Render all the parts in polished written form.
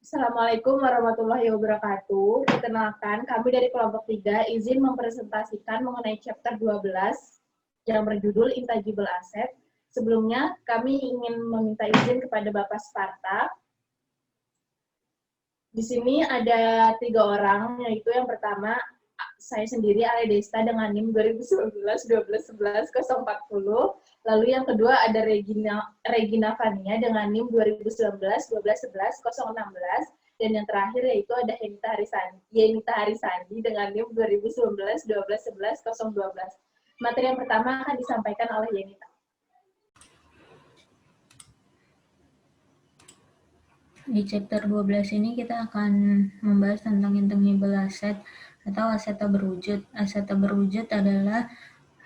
Assalamualaikum warahmatullahi wabarakatuh. Perkenalkan, kami dari kelompok 3 izin mempresentasikan mengenai chapter 12 yang berjudul Intangible Asset. Sebelumnya, kami ingin meminta izin kepada Bapak Sparta. Di sini ada 3 orang, yaitu yang pertama, saya sendiri, Ale Desta, dengan NIM 2019-12-11-040. Lalu yang kedua ada Regina Fania dengan NIM 2019-12-11-016. Dan yang terakhir yaitu ada Yenita Harisandi dengan NIM 2019-12-11-012. Materi yang pertama akan disampaikan oleh Yenita. Di chapter 12 ini kita akan membahas tentang intangible asset atau aset tak berwujud. Aset tak berwujud adalah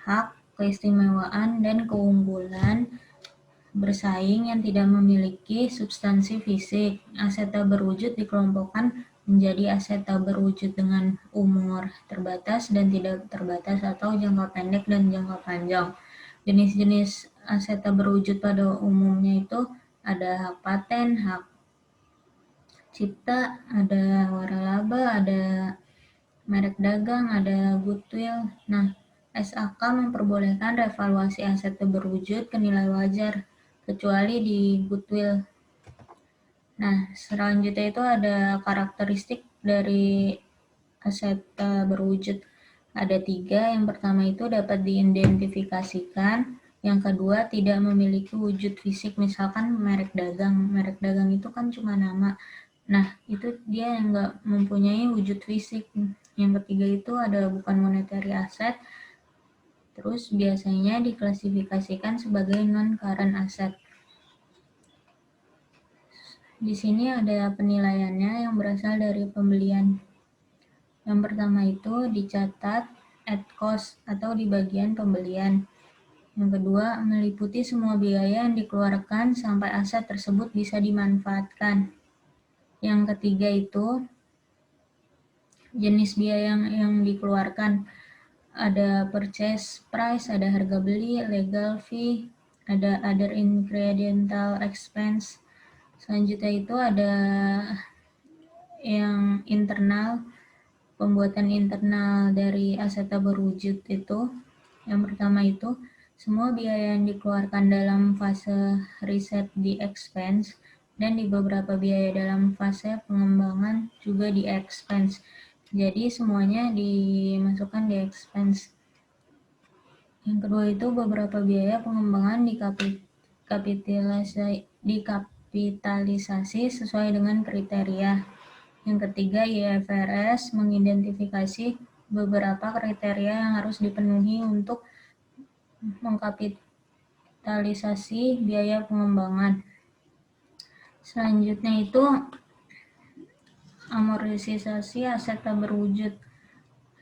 hak, keistimewaan, dan keunggulan bersaing yang tidak memiliki substansi fisik. Aset tak berwujud dikelompokkan menjadi aset tak berwujud dengan umur terbatas dan tidak terbatas atau jangka pendek dan jangka panjang. Jenis-jenis aset tak berwujud pada umumnya itu ada hak paten, hak cipta, ada waralaba, ada merek dagang, ada goodwill. Nah, SAK memperbolehkan revaluasi aset berwujud ke nilai wajar, kecuali di goodwill. Nah, selanjutnya itu ada karakteristik dari aset berwujud. Ada 3, yang pertama itu dapat diidentifikasikan, yang kedua tidak memiliki wujud fisik, misalkan merek dagang. Merek dagang itu kan cuma nama. Nah, itu dia yang nggak mempunyai wujud fisik. Yang ketiga itu ada bukan monetary asset, terus biasanya diklasifikasikan sebagai non-current asset. Di sini ada penilaiannya yang berasal dari pembelian. Yang pertama itu dicatat at cost atau di bagian pembelian. Yang kedua, meliputi semua biaya yang dikeluarkan sampai aset tersebut bisa dimanfaatkan. Yang ketiga itu jenis biaya yang dikeluarkan. Ada purchase price, ada harga beli, legal fee, ada other incidental expense. Selanjutnya itu ada yang internal, pembuatan internal dari aset tak berwujud itu. Yang pertama itu, semua biaya yang dikeluarkan dalam fase riset di expense, dan di beberapa biaya dalam fase pengembangan juga di expense. Jadi semuanya dimasukkan di expense. Yang kedua itu beberapa biaya pengembangan dikapitalisasi sesuai dengan kriteria. Yang ketiga, IFRS mengidentifikasi beberapa kriteria yang harus dipenuhi untuk mengkapitalisasi biaya pengembangan. Selanjutnya itu amortisasi aset tak berwujud,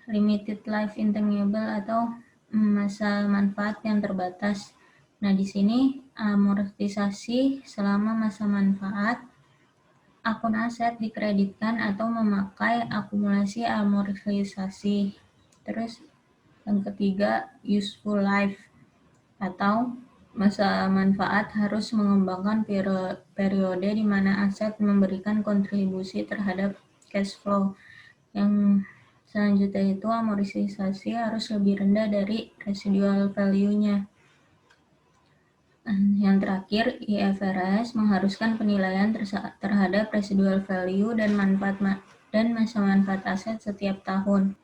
limited life intangible atau masa manfaat yang terbatas. Nah, di sini amortisasi selama masa manfaat, akun aset dikreditkan atau memakai akumulasi amortisasi. Terus yang ketiga, useful life atau masa manfaat harus mengembangkan periode di mana aset memberikan kontribusi terhadap cash flow. Yang selanjutnya itu amortisasi harus lebih rendah dari residual value-nya. Yang terakhir, IFRS mengharuskan penilaian terhadap residual value dan masa manfaat aset setiap tahun.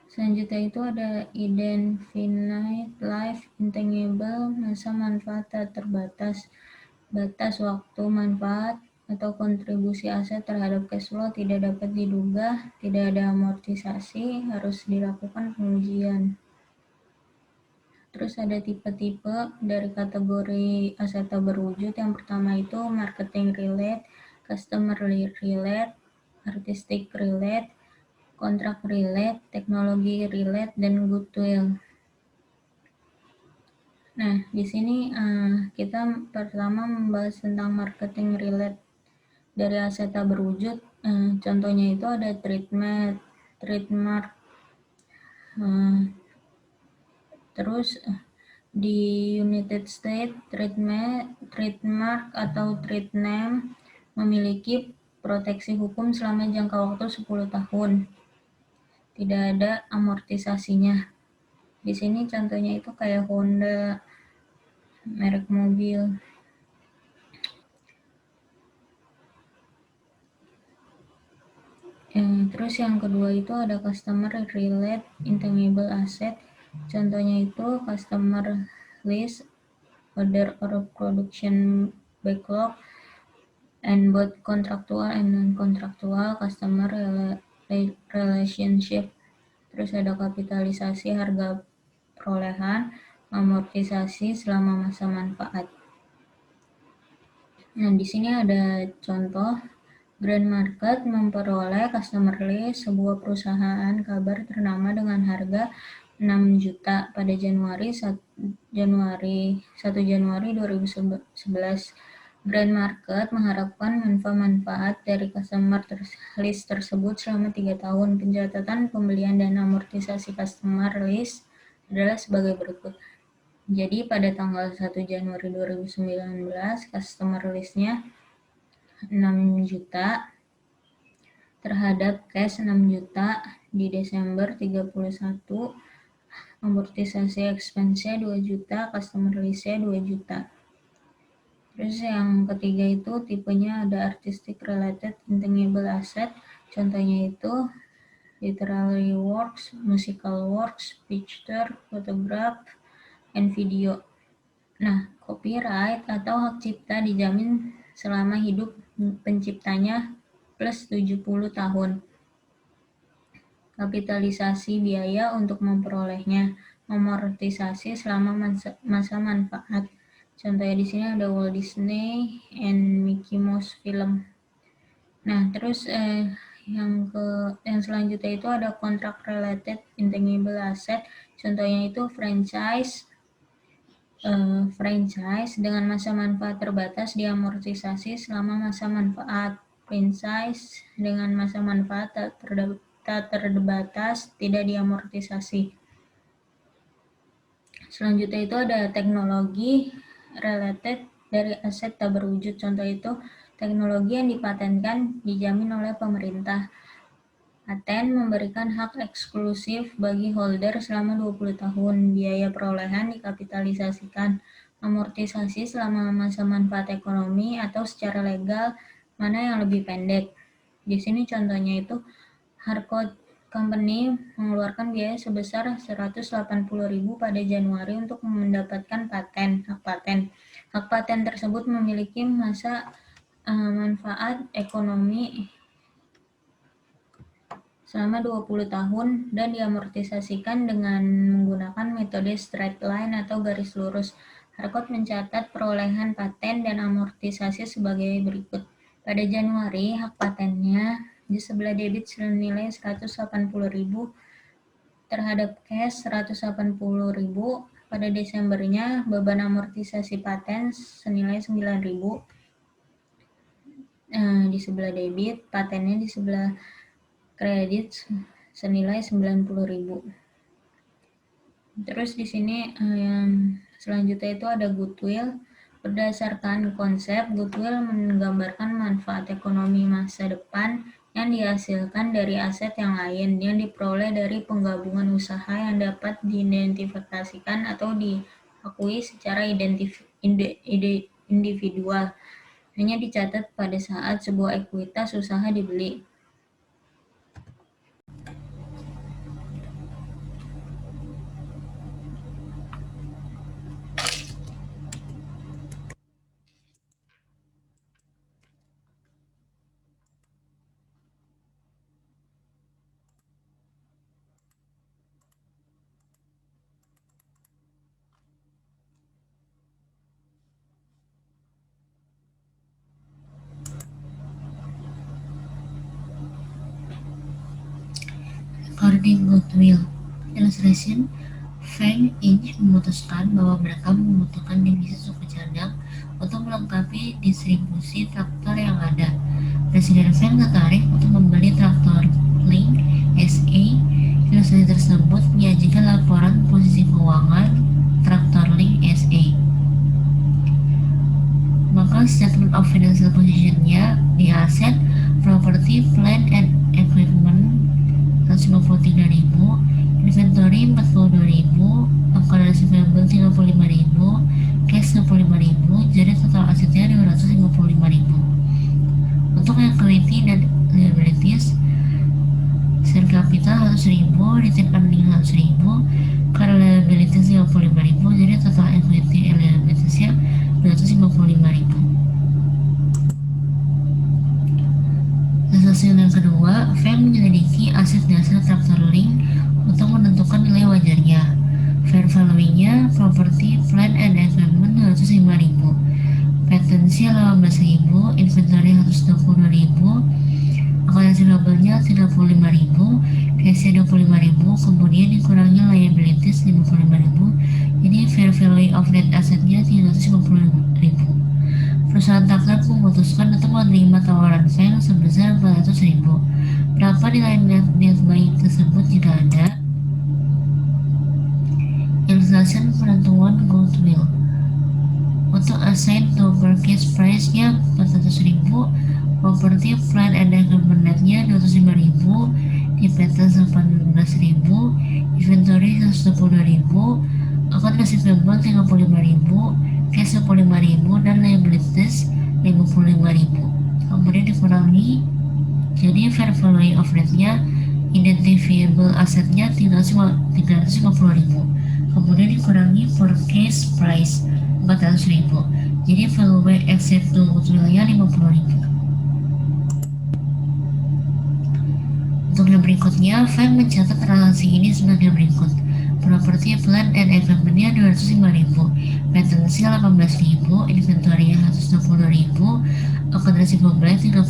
Selanjutnya itu ada indefinite life intangible, masa manfaat tak terbatas, batas waktu manfaat atau kontribusi aset terhadap cash flow tidak dapat diduga, tidak ada amortisasi, harus dilakukan pengujian. Terus ada tipe-tipe dari kategori aset tak berwujud. Yang pertama itu marketing relate, customer relate, artistic relate, kontrak relate, teknologi relate, dan goodwill. Nah, di sini kita pertama membahas tentang marketing relate dari aset tak berwujud. Contohnya itu ada trademark, terus di United States, trademark atau trade name memiliki proteksi hukum selama jangka waktu 10 tahun. Tidak ada amortisasinya. Di sini contohnya itu kayak Honda, merek mobil. Terus yang kedua itu ada customer related intangible asset. Contohnya itu customer list, order or production backlog, and both contractual and non-contractual customer relationship. Terus ada kapitalisasi harga perolehan, amortisasi selama masa manfaat. Nah, di sini ada contoh Grand Market memperoleh customer list sebuah perusahaan kabar ternama dengan harga 6 juta pada Januari 1 Januari 2011. Grand Market mengharapkan manfaat dari customer list tersebut selama 3 tahun. Pencatatan pembelian dan amortisasi customer list adalah sebagai berikut. Jadi pada tanggal 1 Januari 2019 customer list-nya 6 juta terhadap cash 6 juta di Desember 31, amortisasi expense-nya 2 juta, customer list-nya 2 juta. Terus yang ketiga itu tipenya ada artistic related intangible asset, contohnya itu literary works, musical works, picture, photograph, and video. Nah, copyright atau hak cipta dijamin selama hidup penciptanya plus 70 tahun. Kapitalisasi biaya untuk memperolehnya, amortisasi selama masa manfaat. Contohnya di sini ada Walt Disney and Mickey Mouse film. Nah, terus yang selanjutnya itu ada contract related intangible asset. Contohnya itu franchise dengan masa manfaat terbatas diamortisasi selama masa manfaat. Franchise dengan masa manfaat tak terbatas tidak diamortisasi. Selanjutnya itu ada teknologi related dari aset tak berwujud. Contoh itu teknologi yang dipatenkan dijamin oleh pemerintah. Paten memberikan hak eksklusif bagi holder selama 20 tahun. Biaya perolehan dikapitalisasikan. Amortisasi selama masa manfaat ekonomi atau secara legal mana yang lebih pendek. Di sini contohnya itu Harcourt Company mengeluarkan biaya sebesar 180.000 pada Januari untuk mendapatkan hak paten. Hak paten tersebut memiliki masa manfaat ekonomi selama 20 tahun dan diamortisasikan dengan menggunakan metode straight line atau garis lurus. Harcourt mencatat perolehan paten dan amortisasi sebagai berikut. Pada Januari, hak patennya di sebelah debit senilai 180.000 terhadap cash 180.000. Pada Desembernya, beban amortisasi paten senilai 9.000 di sebelah debit, patennya di sebelah kredit senilai 90.000. Terus di sini yang selanjutnya itu ada goodwill. Berdasarkan konsep, goodwill menggambarkan manfaat ekonomi masa depan yang dihasilkan dari aset yang lain yang diperoleh dari penggabungan usaha yang dapat diidentifikasikan atau diakui secara individual. Hanya dicatat pada saat sebuah ekuitas usaha dibeli. Recording goodwill. Illustration. Frank Inch memutuskan bahwa mereka membutuhkan divisi suku cadang untuk melengkapi distribusi traktor yang ada. Presiden Frank tertarik untuk membeli traktor Link SA. Ilustrasi tersebut menyajikan laporan posisi keuangan traktor Link SA. Maka maka statement of financial position-nya di aset, property, plant, and equipment 153.000, inventory 42.000, account receivable 35.000, cash 65.000, jadi total asetnya 255.000. Untuk equity dan liabilities, share capital 100.000, retained earning 100.000, current liabilities 55.000, jadi total equity and liabilitiesnya 255.000. Hasil yang kedua, Feng menyelidiki aset dasar traktor link untuk menentukan nilai wajarnya. Fair value-nya property, plant, and equipment 205.000, patency 18.000, inventory 122.000, account receivable-nya 35.000, cash-nya 25.000, kemudian dikurangi liabilities 55.000, jadi fair value of net asset-nya 350.000. Perusahaan traktor memutuskan untuk menerima tawaran Feng sebesar 400.000. Berapa nilai net buy tersebut jika ada? Illustration penentuan goodwill. Untuk assign to purchase price-nya 400.000, property, plant, and equipment net-nya 205.000, di patent 18.000, inventory 122.000, account receivable 35.000, cash 25.000, dan liabilities 55.000. Kemudian dikurangi, jadi fair value of net-nya, identifiable asset-nya 350.000. Kemudian dikurangi purchase price 400.000, jadi value exceed to goodwill-nya 50.000. Untuk yang berikutnya, Feng mencatat transaksi ini sebagai berikut. Property, plant, and equipment-nya 205.000, patency 18.000, inventory 122.000, account receivable 35.000,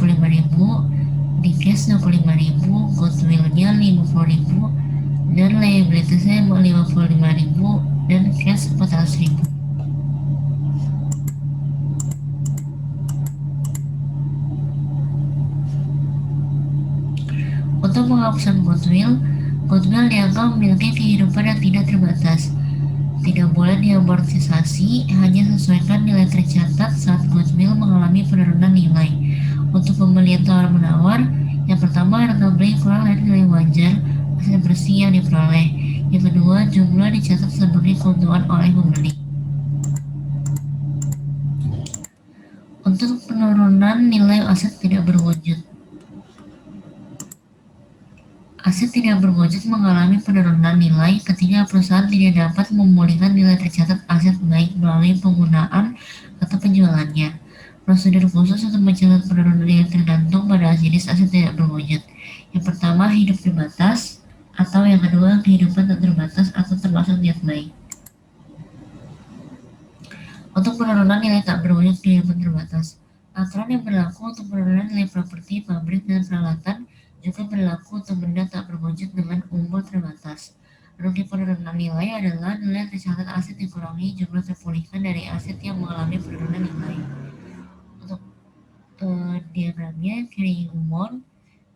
di cash 25.000, goodwill-nya 50.000, dan liabilities-nya 55.000, dan cash 400.000. Untuk penghapusan goodwill dianggap memiliki kehidupan yang tidak terbatas. Tidak boleh diamortisasi, hanya sesuaikan nilai tercatat saat goodwill mengalami penurunan nilai. Untuk pembelian tawar-menawar, yang pertama harga beli kurang dari nilai wajar aset bersih yang diperoleh. Yang kedua, jumlah dicatat sebagai keuntungan oleh pembeli. Untuk penurunan nilai aset tidak berwujud. Aset tidak berwujud mengalami penurunan nilai ketika perusahaan tidak dapat memulihkan nilai tercatat aset baik melalui penggunaan atau penjualannya. Prosedur khusus untuk mencatat penurunan nilai tergantung pada jenis aset tidak berwujud. Yang pertama, hidup terbatas, atau yang kedua, kehidupan tak terbatas atau termasuk net buy. Untuk penurunan nilai tak berwujud kehidupan terbatas, aturan yang berlaku untuk penurunan nilai properti, pabrik, dan peralatan juga berlaku untuk benda tak berwujud dengan umur terbatas. Rugi penurunan nilai adalah nilai tercatat aset dikurangi jumlah terpulihkan dari aset yang mengalami penurunan nilai. Untuk diagramnya, carrying amount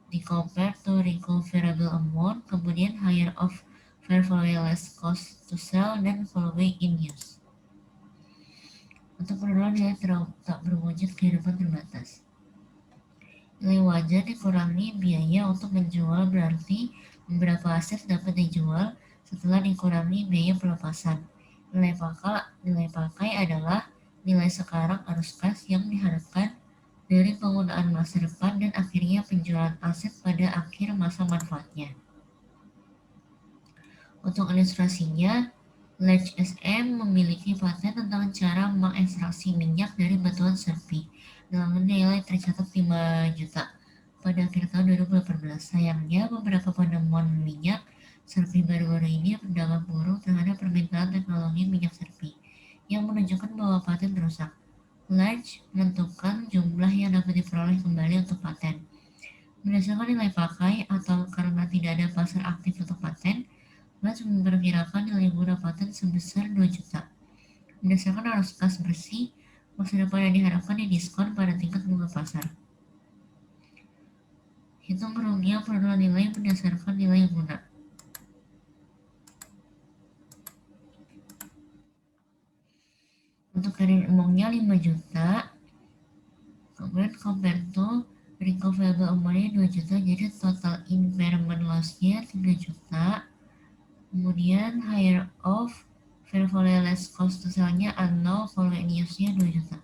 di compare to recoverable amount, kemudian higher of fair value less cost to sell, dan following in use. Untuk penurunan nilai tak berwujud kehidupan terbatas, nilai wajar dikurangi biaya untuk menjual, berarti beberapa aset dapat dijual setelah dikurangi biaya pelepasan. Nilai pakai adalah nilai sekarang arus kas yang diharapkan dari penggunaan masa depan dan akhirnya penjualan aset pada akhir masa manfaatnya. Untuk ilustrasinya, Ledge SM memiliki paten tentang cara mengekstraksi minyak dari batuan serpi dengan nilai tercatat 5 juta pada akhir tahun 2018. Sayangnya, beberapa penemuan minyak serpi baru-baru ini berdampak buruk terhadap permintaan teknologi minyak serpi, yang menunjukkan bahwa paten rusak. Ledge menentukan jumlah yang dapat diperoleh kembali untuk paten berdasarkan nilai pakai atau karena tidak ada pasar aktif untuk paten. Ledge memperkirakan nilai guna paten sebesar 2 juta. Berdasarkan arus kas bersih, masa depan yang diharapkan didiskon pada tingkat bunga pasar. Hitung kerugian penurunan nilai berdasarkan nilai guna. Untuk carrying amount-nya 5 juta, Kemudian compared to recoverable amount-nya 2 juta, jadi total impairment loss-nya 3 juta. Kemudian higher of fair value less cost to sell-nya 0, kalau in-use-nya 2 juta.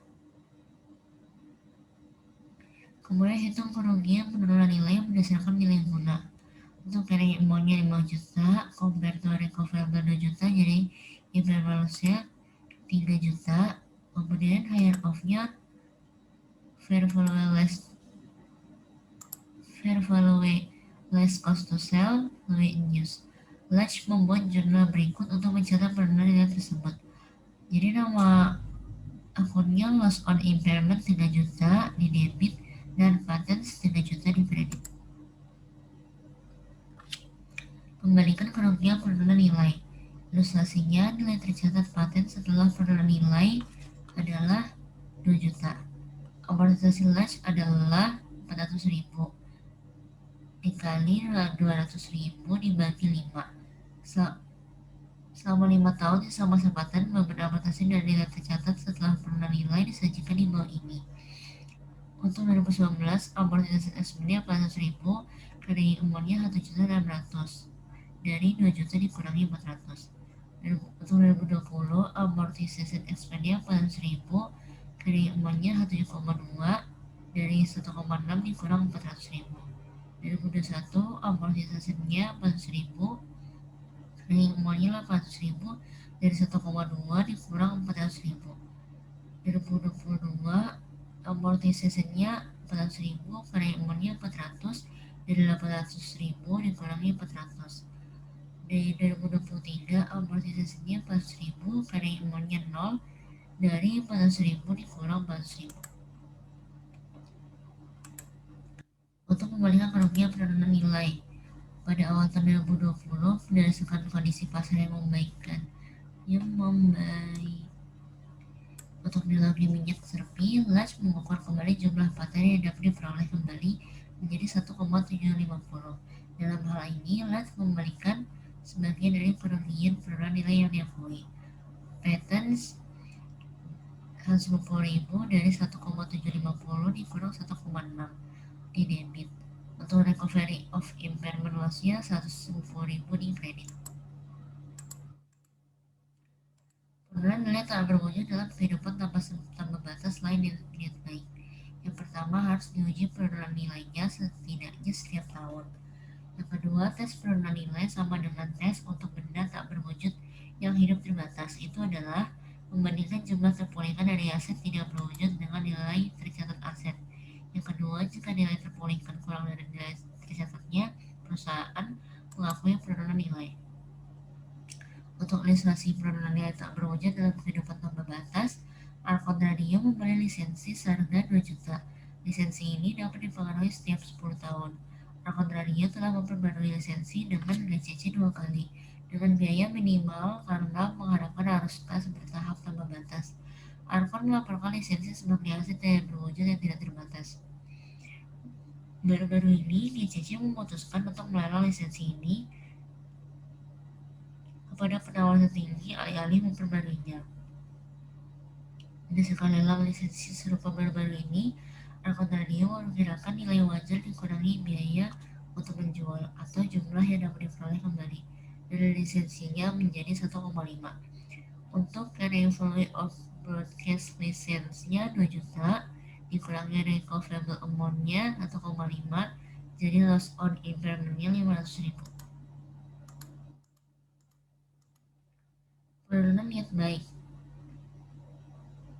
Kemudian hitung kerugian penurunan nilai berdasarkan nilai guna. Untuk carrying amount-nya 5 juta, compare to recoverable 2 juta, jadi impairment loss-nya 3 juta. Kemudian higher of-nya fair value less cost to sell, lebih in use. Ledge membuat jurnal berikut untuk mencatat penurunan nilai tersebut. Jadi nama akunnya loss on impairment 3 juta di debit dan patents 3 juta di kredit. Kembalikan kerugian penurunan nilai. Ilustrasinya, nilai tercatat paten setelah penurunan nilai adalah 2 juta. Amortisasi ledge adalah 400.000 dikali 200.000 dibagi 5. Selama 5 tahun sisa masa paten, beban amortisasi dan nilai tercatat setelah penurunan nilai disajikan di bawah ini. Untuk 2019, amortisasi ekspedisi 400.000, kredit umurnya 1.600.000 dari 2 juta dikurangi 400. Dan untuk 2020, amortisasi ekspedisi 400.000, kredit umurnya 1,2 dari 1,6 dikurang 400.000. 2021, amortisasinya 400.000, kredit umurnya 800.000 dari 1,2 dikurang 400.000. 2022, amortisasinya 400.000, kredit umurnya 400 dari 800.000 dikurangi 400. Di 2023, amortisasinya 400.000, kredit umurnya 0 dari 400.000 dikurang 400.000. Untuk membalikan kerugian penurunan nilai pada awal tahun 2020, berdasarkan kondisi pasar yang membaik. Untuk nilai minyak serpi, Ledge mengukur kembali jumlah paten yang dapat diperoleh kembali menjadi 1,750. Dalam hal ini, Ledge membalikan sebagian dari kerugian penurunan nilai yang diakui. Patents 150.000 dari 1,750 dikurang 1,6 di debit. Untuk recovery of impairment loss-nya 110.000 di kredit. Penurunan nilai tak berwujud dalam kehidupan tanpa batas lain niat baik. Yang pertama, harus diuji penurunan nilainya setidaknya setiap tahun. Yang kedua, tes penurunan nilai sama dengan tes untuk benda tak berwujud yang hidup terbatas. Itu adalah membandingkan jumlah terpulihkan dari aset tidak berwujud dengan nilai tercatat aset. Yang kedua, jika nilai terpulihkan kurang dari nilai tercatatnya, perusahaan mengakui penurunan nilai. Untuk ilustrasi penurunan nilai tak berwujud dalam kehidupan tanpa batas, Arcon Radio membeli lisensi seharga 2 juta. Lisensi ini dapat dipengaruhi setiap 10 tahun. Arcon Radio telah memperbarui lisensi dengan GCC 2 kali, dengan biaya minimal karena mengharapkan arus kas bertahap tanpa batas. Arcon melaporkan lisensi sebagai aset tidak berwujud yang tidak terbatas. Baru-baru ini, GCC memutuskan untuk melelang lisensi ini kepada penawar tertinggi alih-alih memperbaruinya. Berdasarkan lelang lisensi serupa baru-baru ini, Arcon Radio memperkirakan nilai wajar dikurangi biaya untuk menjual atau jumlah yang dapat diperoleh kembali dari lisensinya menjadi 1,5. Untuk carrying value of broadcast license-nya 2 juta dikurangi recoverable amount-nya 1,5, jadi loss on impairment-nya 500.000. Penurunan niat baik.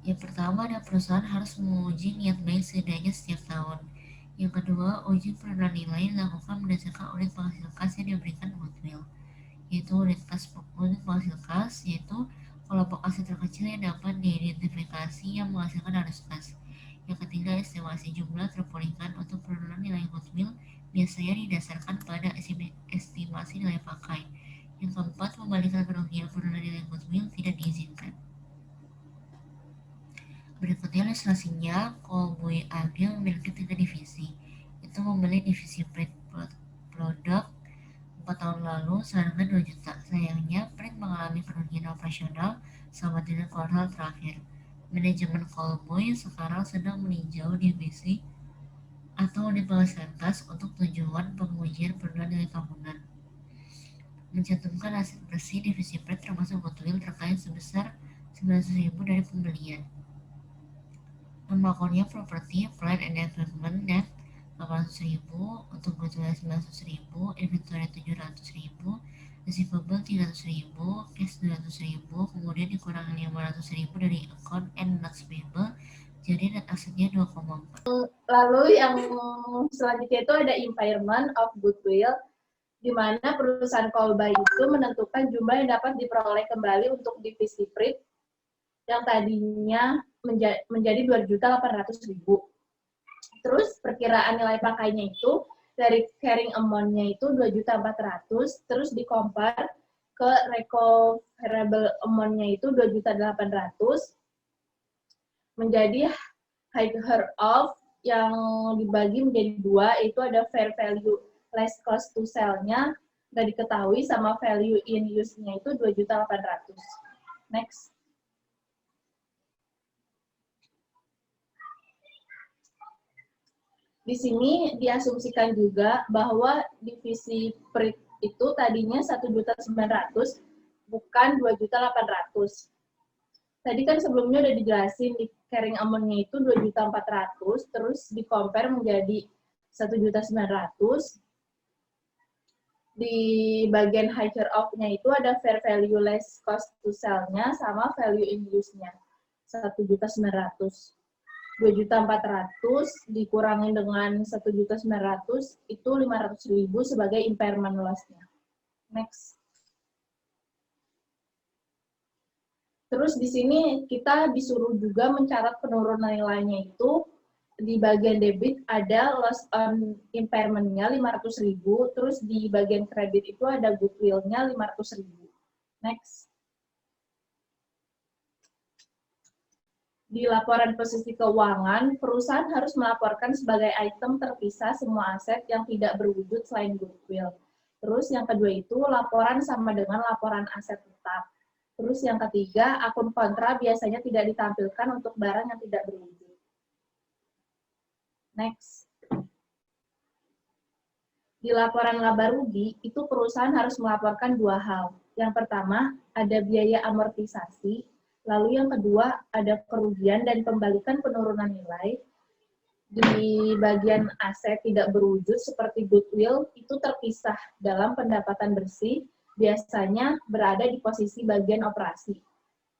Yang pertama, ada perusahaan harus menguji niat baik setidaknya setiap tahun. Yang kedua, uji penurunan nilai dilakukan berdasarkan unit penghasil kas yang diberikan goodwill, yaitu unit penghasil kas, yaitu kelompok aset terkecil yang dapat diidentifikasi yang menghasilkan arus kas. Yang ketiga, estimasi jumlah terpulihkan untuk penurunan nilai goodwill biasanya didasarkan pada estimasi nilai pakai. Yang keempat, membalikan kerugian penurunan nilai goodwill tidak diizinkan. Berikutnya ilustrasinya, Cowboy AG memiliki 3 divisi. Itu membeli divisi print product 4 tahun lalu seharga 2 juta. Sayangnya, print mengalami kerugian operasional sama dengan kuartal terakhir. Manajemen Callboy sekarang sedang meninjau divisi atau unit lantas untuk tujuan pengujian penurunan nilai tahunan. Mencantumkan aset bersih divisi PRED termasuk goodwill terkait sebesar 900.000 dari pembelian. Nama akunnya property, plant and equipment net 800.000, untuk goodwill 900.000, inventory 700.000, receivable 300.000, cash 200.000, kemudian dikurangi 500.000 dari account and notes payable, jadi net asetnya 2,4. Lalu yang selanjutnya itu ada impairment of goodwill, di mana perusahaan Callboy itu menentukan jumlah yang dapat diperoleh kembali untuk divisi PRID yang tadinya menjadi 2.800.000. Terus perkiraan nilai pakainya itu dari carrying amount-nya itu 2.400.000, terus di-compare ke recoverable amount-nya itu 2.800.000, menjadi higher of yang dibagi menjadi dua, itu ada fair value less cost to sell-nya nggak diketahui, sama value in use-nya itu 2.800.000. Next. Di sini diasumsikan juga bahwa divisi PRID itu tadinya 1.900.000 bukan 2.800.000. Tadi kan sebelumnya udah dijelasin di carrying amount-nya itu 2.400.000, terus di-compare menjadi 1.900.000. Di bagian higher of-nya itu ada fair value less cost to sell-nya sama value in use-nya 1.900.000. 2.400.000 dikurangi dengan 1.900.000 itu 500.000 sebagai impairment loss-nya. Next. Terus di sini kita disuruh juga mencatat penurunan nilainya itu di bagian debit ada loss on impairment-nya 500.000, terus di bagian kredit itu ada goodwill-nya 500.000. Next. Di laporan posisi keuangan, perusahaan harus melaporkan sebagai item terpisah semua aset yang tidak berwujud selain goodwill. Terus yang kedua itu laporan sama dengan laporan aset tetap. Terus yang ketiga, akun kontra biasanya tidak ditampilkan untuk barang yang tidak berwujud. Next. Di laporan laba rugi, itu perusahaan harus melaporkan dua hal. Yang pertama, ada biaya amortisasi. Lalu yang kedua, ada kerugian dan pembalikan penurunan nilai. Di bagian aset tidak berwujud seperti goodwill, itu terpisah dalam pendapatan bersih, biasanya berada di posisi bagian operasi.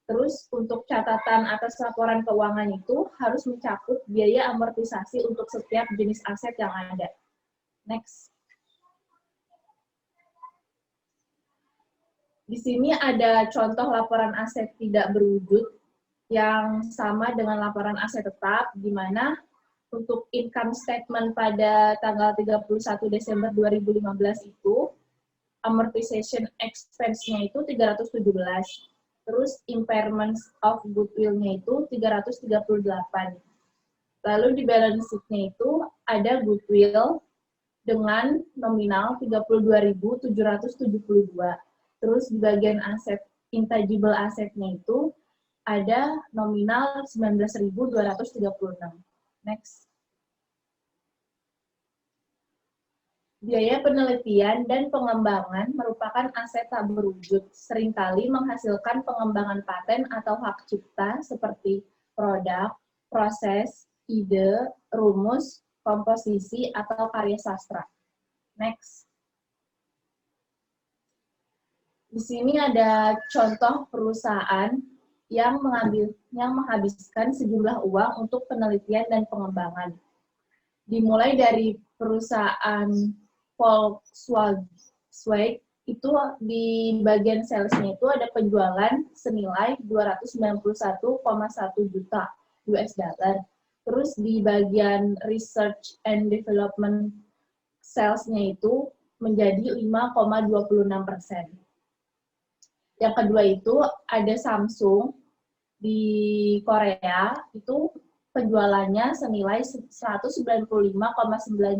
Terus untuk catatan atas laporan keuangan itu harus mencakup biaya amortisasi untuk setiap jenis aset yang ada. Next. Di sini ada contoh laporan aset tidak berwujud yang sama dengan laporan aset tetap, di mana untuk income statement pada tanggal 31 Desember 2015 itu, amortization expense-nya itu 317, terus impairment of goodwill-nya itu 338. Lalu di balance sheet-nya itu ada goodwill dengan nominal 32.772. Terus di bagian aset, intangible aset-nya itu ada nominal 19.236. Next. Biaya penelitian dan pengembangan merupakan aset tak berwujud, seringkali menghasilkan pengembangan paten atau hak cipta seperti produk, proses, ide, rumus, komposisi, atau karya sastra. Next. Di sini ada contoh perusahaan yang menghabiskan sejumlah uang untuk penelitian dan pengembangan. Dimulai dari perusahaan Volkswagen, itu di bagian salesnya itu ada penjualan senilai 291,1 juta US dollar. Terus di bagian research and development salesnya itu menjadi 5,26%. Yang kedua itu ada Samsung di Korea, itu penjualannya senilai 195,9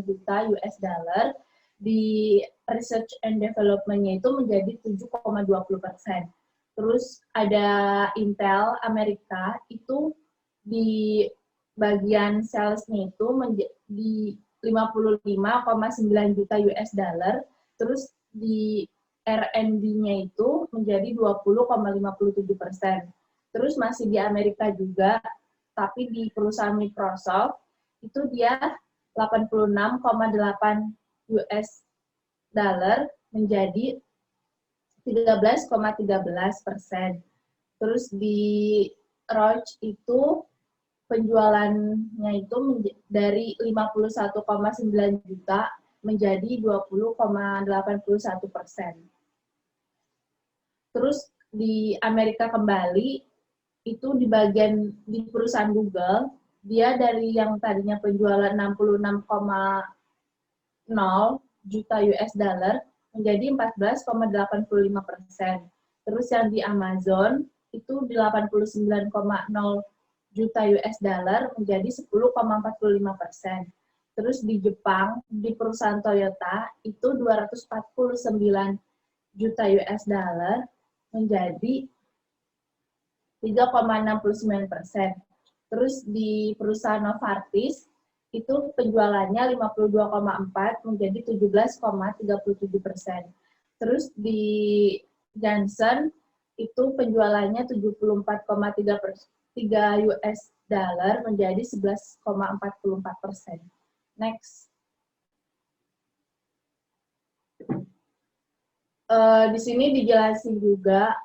juta US dollar, di research and development-nya itu menjadi 7,20%. Terus ada Intel Amerika, itu di bagian salesnya itu di 55,9 juta US dollar, terus di R&D-nya itu menjadi 20,57%. Terus masih di Amerika juga, tapi di perusahaan Microsoft itu dia 86,8 US dollar menjadi 13,13%. Terus di Roche itu penjualannya itu dari 51,9 juta menjadi 20,81%. Terus di Amerika kembali, itu di bagian di perusahaan Google, dia dari yang tadinya penjualan 66,0 juta US dollar menjadi 14,85%. Terus yang di Amazon itu 89,0 juta US dollar menjadi 10,45%. Terus di Jepang, di perusahaan Toyota itu 249 juta US dollar menjadi 3,69%. Terus di perusahaan Novartis itu penjualannya 52,4 menjadi 17,37%. Terus di Johnson itu penjualannya 74,3 US dollar menjadi 11,44%. Next. Di sini dijelasin juga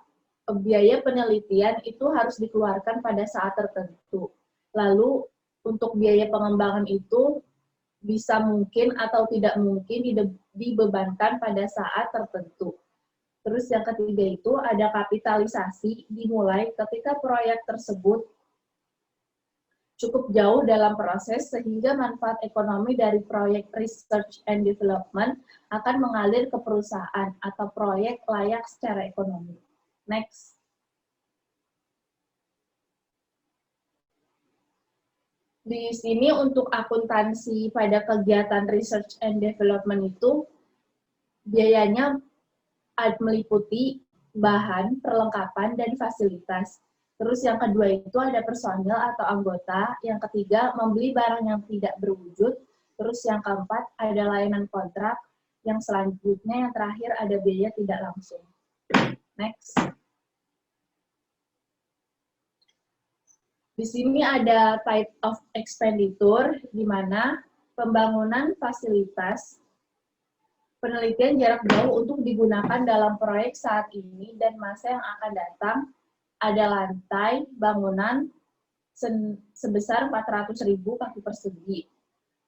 biaya penelitian itu harus dikeluarkan pada saat tertentu. Lalu untuk biaya pengembangan itu bisa mungkin atau tidak mungkin dibebankan pada saat tertentu. Terus yang ketiga itu ada kapitalisasi dimulai ketika proyek tersebut cukup jauh dalam proses sehingga manfaat ekonomi dari proyek research and development akan mengalir ke perusahaan atau proyek layak secara ekonomi. Next. Di sini untuk akuntansi pada kegiatan research and development itu biayanya meliputi bahan, perlengkapan, dan fasilitas. Terus yang kedua itu ada personil atau anggota. Yang ketiga, membeli barang yang tidak berwujud. Terus yang keempat, ada layanan kontrak. Yang selanjutnya, yang terakhir, ada biaya tidak langsung. Next. Di sini ada type of expenditure, di mana pembangunan fasilitas penelitian jarak jauh untuk digunakan dalam proyek saat ini dan masa yang akan datang. Ada lantai bangunan sebesar 400.000 kaki persegi.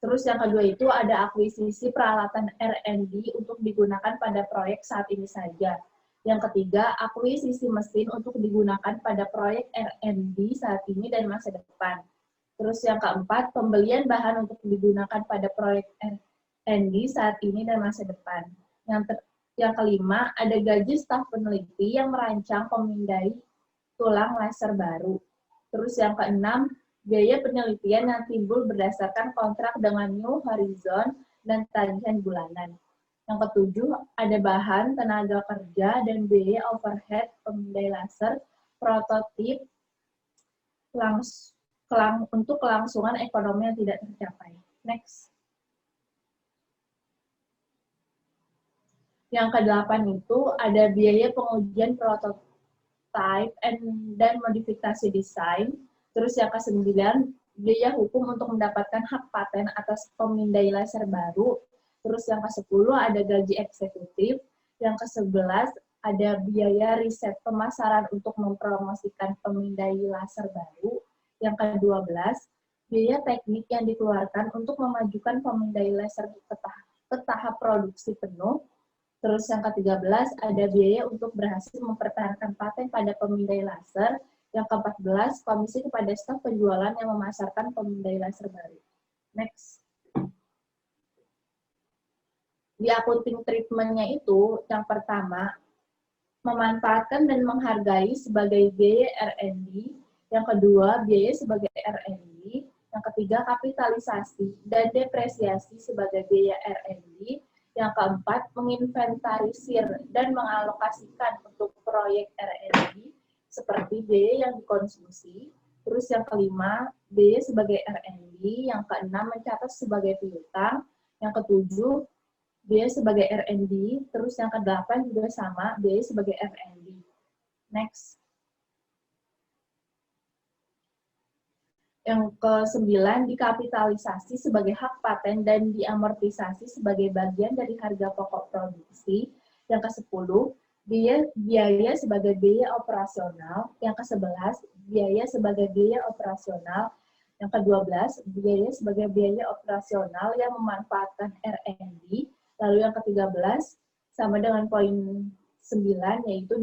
Terus yang kedua itu ada akuisisi peralatan R&D untuk digunakan pada proyek saat ini saja. Yang ketiga, akuisisi mesin untuk digunakan pada proyek R&D saat ini dan masa depan. Terus yang keempat, pembelian bahan untuk digunakan pada proyek R&D saat ini dan masa depan. Yang kelima, ada gaji staf peneliti yang merancang pemindai tulang laser baru. Terus yang keenam, biaya penelitian yang timbul berdasarkan kontrak dengan New Horizon dan tagihan bulanan. Yang ketujuh, ada bahan, tenaga kerja, dan biaya overhead pemindai laser, prototip, untuk kelangsungan ekonomi yang tidak tercapai. Next. Yang kedelapan itu ada biaya pengujian prototip dan modifikasi desain. Terus yang ke-9, biaya hukum untuk mendapatkan hak paten atas pemindai laser baru. Terus yang ke-10 ada gaji eksekutif. Yang ke-11 ada biaya riset pemasaran untuk mempromosikan pemindai laser baru. Yang ke-12 biaya teknik yang dikeluarkan untuk memajukan pemindai laser ke tahap produksi penuh. Terus yang ke-13 ada biaya untuk berhasil mempertahankan paten pada pemindai laser. Yang ke-14 komisi kepada staf penjualan yang memasarkan pemindai laser baru. Next. Di accounting treatment-nya itu, yang pertama, memanfaatkan dan menghargai sebagai biaya R&D. Yang kedua, biaya sebagai R&D. Yang ketiga, kapitalisasi dan depresiasi sebagai biaya R&D. Yang keempat, menginventarisir dan mengalokasikan untuk proyek R&D seperti biaya yang dikonsumsi. Terus yang kelima, biaya sebagai R&D. Yang keenam, mencatat sebagai piutang. Yang ketujuh, biaya sebagai R&D. Terus yang kedelapan juga sama, biaya sebagai R&D. Next. Yang ke-9, dikapitalisasi sebagai hak paten dan diamortisasi sebagai bagian dari harga pokok produksi. Yang ke-10, biaya sebagai biaya operasional. Yang ke-11, biaya sebagai biaya operasional. Yang ke-12, biaya sebagai biaya operasional yang memanfaatkan R&D. Lalu yang ke-13, sama dengan poin 9, yaitu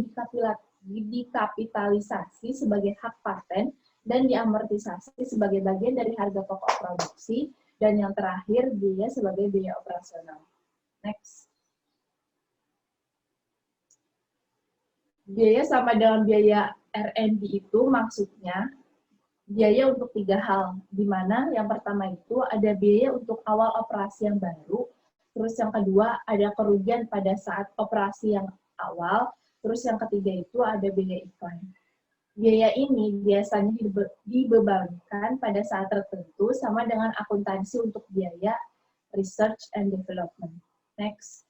dikapitalisasi sebagai hak paten dan diamortisasi sebagai bagian dari harga pokok produksi, dan yang terakhir biaya sebagai biaya operasional. Next. Biaya sama dengan biaya R&D itu maksudnya biaya untuk 3 hal, di mana yang pertama itu ada biaya untuk awal operasi yang baru, terus yang kedua ada kerugian pada saat operasi yang awal, terus yang ketiga itu ada biaya iklan. Biaya ini biasanya dibebankan pada saat tertentu sama dengan akuntansi untuk biaya research and development. Next.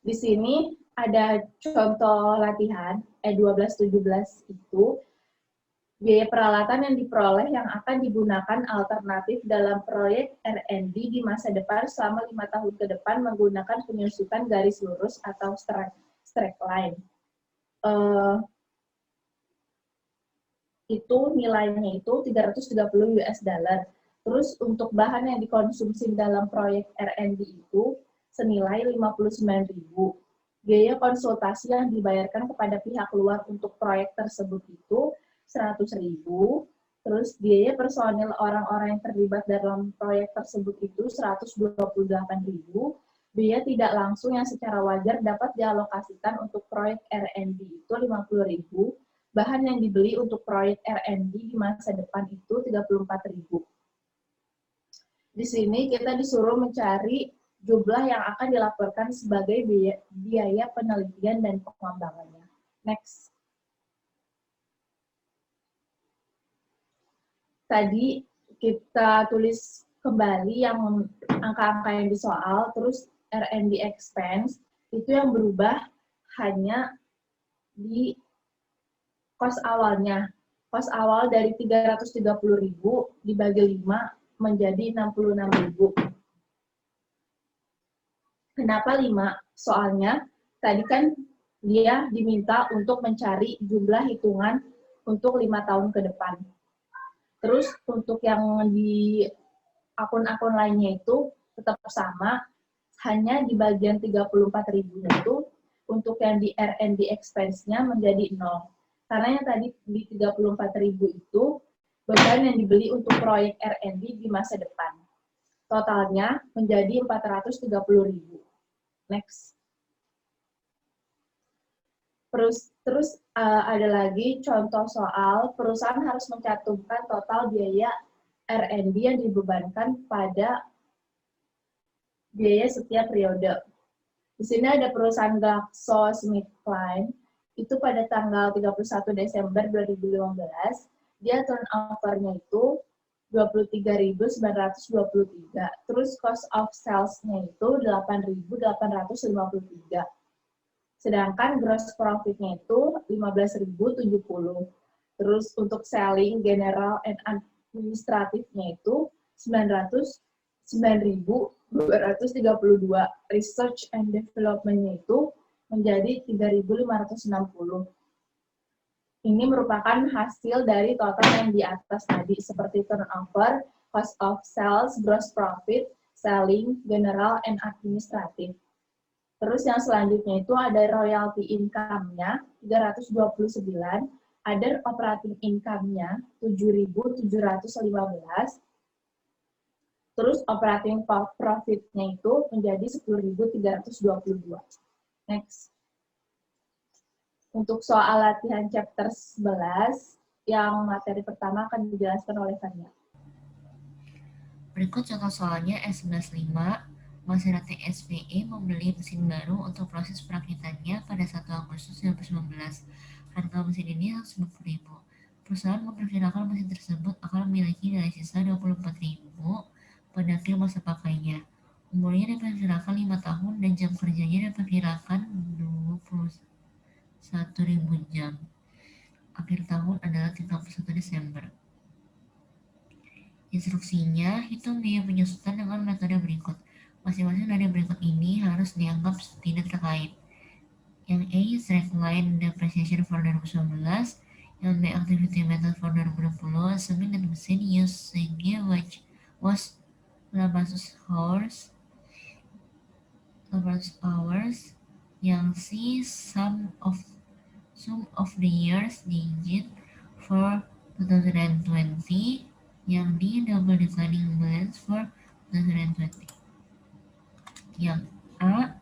Di sini ada contoh latihan E12-17 itu biaya peralatan yang diperoleh yang akan digunakan alternatif dalam proyek R&D di masa depan selama 5 tahun ke depan menggunakan penyusutan garis lurus atau straight line. Itu nilainya itu 330 US dollar. Terus untuk bahan yang dikonsumsi dalam proyek R&D itu senilai 59.000. Biaya konsultasi yang dibayarkan kepada pihak luar untuk proyek tersebut itu 100.000. Terus biaya personil orang-orang yang terlibat dalam proyek tersebut itu 128.000. Biaya tidak langsung yang secara wajar dapat dialokasikan untuk proyek R&D itu 50.000. Bahan yang dibeli untuk proyek R&D di masa depan itu 34.000. Di sini kita disuruh mencari jumlah yang akan dilaporkan sebagai biaya penelitian dan pengembangannya. Next. Tadi kita tulis kembali yang angka-angka yang di soal, terus R&D expense, itu yang berubah hanya di kos awalnya. Kos awal dari 330.000 dibagi 5 menjadi 66.000. Kenapa 5? Soalnya tadi kan dia diminta untuk mencari jumlah hitungan untuk 5 tahun ke depan. Terus untuk yang di akun-akun lainnya itu tetap sama, hanya di bagian 34.000 itu untuk yang di R&D expense-nya menjadi 0. Karena yang tadi di 34.000 itu beban yang dibeli untuk proyek R&D di masa depan. Totalnya menjadi 430.000. Next. Terus ada lagi contoh soal perusahaan harus mencantumkan total biaya R&D yang dibebankan pada biaya setiap periode. Di sini ada perusahaan GlaxoSmithKline, itu pada tanggal 31 Desember 2015, dia turnover-nya itu 23.923. Terus cost of sales-nya itu 8.853. Sedangkan gross profit-nya itu 15.070. Terus untuk selling, general, and administrative-nya itu 9.232. Research and development-nya itu menjadi 3.560. Ini merupakan hasil dari total yang di atas tadi, seperti turnover, cost of sales, gross profit, selling, general, and administrative. Terus yang selanjutnya itu ada royalty income-nya 329, other operating income-nya 7.715, terus operating profit-nya itu menjadi 10.322. Next. Untuk soal latihan chapter 11, yang materi pertama akan dijelaskan oleh Fania. Berikut contoh soalnya S115, Maserati SPE membeli mesin baru untuk proses perakitannya pada 1 Agustus 2019. Harga mesin ini 150.000. Perusahaan memperkirakan mesin tersebut akan memiliki nilai sisa 24.000 pada akhir masa pakainya. Umurnya diperkirakan 5 tahun dan jam kerjanya diperkirakan 21.000 jam. Akhir tahun adalah 31 Desember. Instruksinya, hitung biaya penyusutan dengan metode berikut. Masing-masing dari berikut ini harus dianggap tidak terkait. Yang A, straight line depreciation for 2019. Yang B, activity method for 2020. Assuming that machine usage was 800 hours. Yang C, sum of the years digit for 2020. Yang D, double declining balance for 2020. Yang A,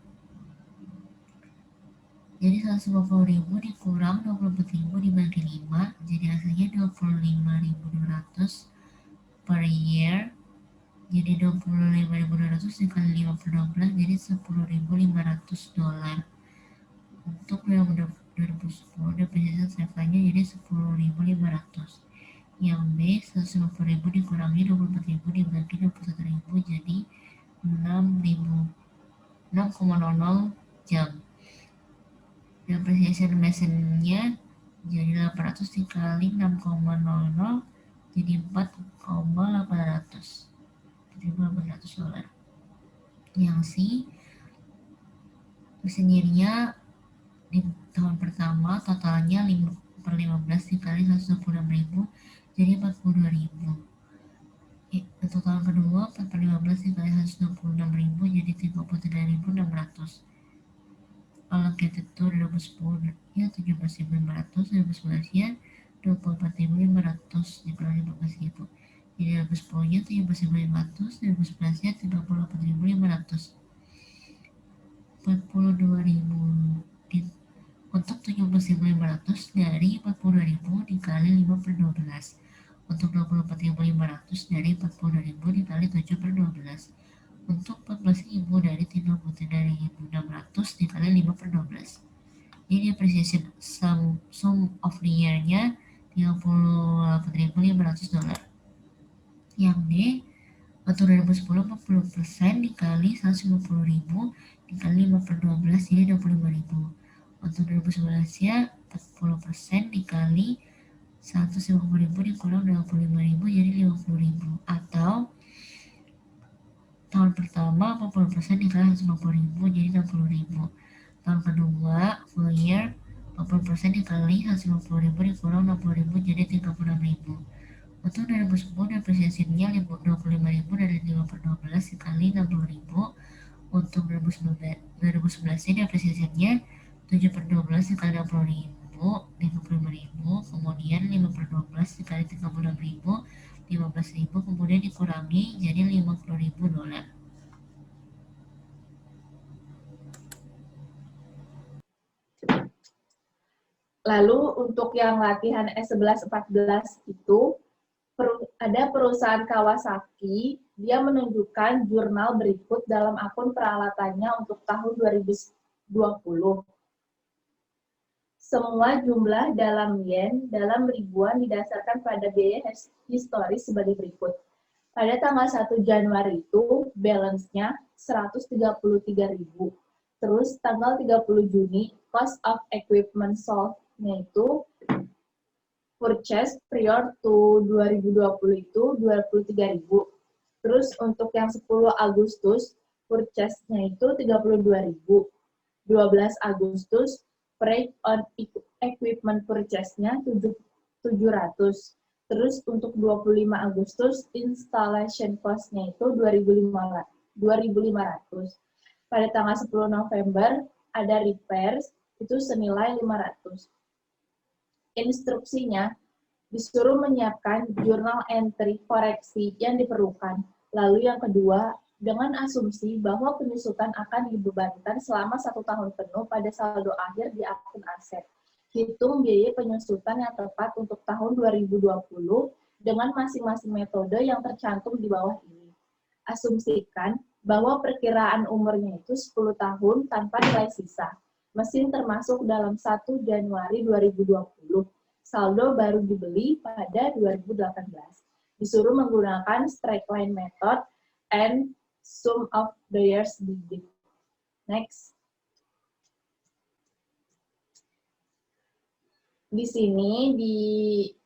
jadi 150.000 dikurang 24.000 dibagi 5, jadi hasilnya 25.200 per year. Jadi 25.200 dikali 5 per 12, jadi 10.500 dolar. Untuk 2010 depresiasi travelnya jadi 10.500. Yang B, 150.000 dikurangi 24.000 dibagi 21.000, jadi 6,00 jam. Depreciation mesinnya jadi 800 dikali 6,00 jadi 4,800, jadi 800 dolar. Yang C, mesinnya di tahun pertama totalnya 5/15 dikali 126.000 jadi 42.000. Untuk tahun kedua 4/15 dikali 126.000 jadi 33.600. Allocated to 2010 ya 17.500, 2011 ya 24.500 dikurangi 14.000. Jadi 2010 nya 17.500, 2011 nya 38.500. 42.000 untuk 17.500 dari 42.000 dikali 5/12. Untuk 24.500 dari 42.000 dikali 7/12. Untuk 14.000 dari 33.600 dikali 5/12. Jadi depreciation sum of the year-nya 38.500 dolar. Yang D, untuk 2010 40% dikali 150.000 dikali 5/12 jadi 25.000. Untuk 2011 ya 40% dikali 150.000 dikurang 25.000 jadi 50.000. Atau tahun pertama 40% dikali 150.000 jadi 60.000. Tahun kedua full year 40% dikali 150.000 dikurang 60.000 jadi 36.000. Untuk 2010 depresiasinya 25.000 dari 5/12 dikali 60.000. Untuk 2011 depresiasinya 7/12 dikali 60.000 55.000. Kemudian 5/12 dikali 36.000 15.000, kemudian dikurangi jadi 50.000 dolar. Lalu untuk yang latihan S11-14 itu ada perusahaan Kawasaki, dia menunjukkan jurnal berikut dalam akun peralatannya untuk tahun 2020. Semua jumlah dalam yen, dalam ribuan didasarkan pada biaya historis sebagai berikut. Pada tanggal 1 Januari itu, balance-nya 133.000. Terus tanggal 30 Juni, cost of equipment sold-nya itu purchase prior to 2020 itu 23.000. Terus untuk yang 10 Agustus, purchase-nya itu 32.000. 12 Agustus, freight on equipment purchase-nya 700. Terus untuk 25 Agustus, installation cost-nya itu 2.500. Pada tanggal 10 November, ada repairs, itu senilai 500. Instruksinya, disuruh menyiapkan jurnal entry koreksi yang diperlukan. Lalu yang kedua, dengan asumsi bahwa penyusutan akan dibebankan selama 1 tahun penuh pada saldo akhir di akun aset. Hitung biaya penyusutan yang tepat untuk tahun 2020 dengan masing-masing metode yang tercantum di bawah ini. Asumsikan bahwa perkiraan umurnya itu 10 tahun tanpa nilai sisa. Mesin termasuk dalam 1 Januari 2020. saldo baru dibeli pada 2018. Disuruh menggunakan straight line method and sum of the years digit. Next. Di sini di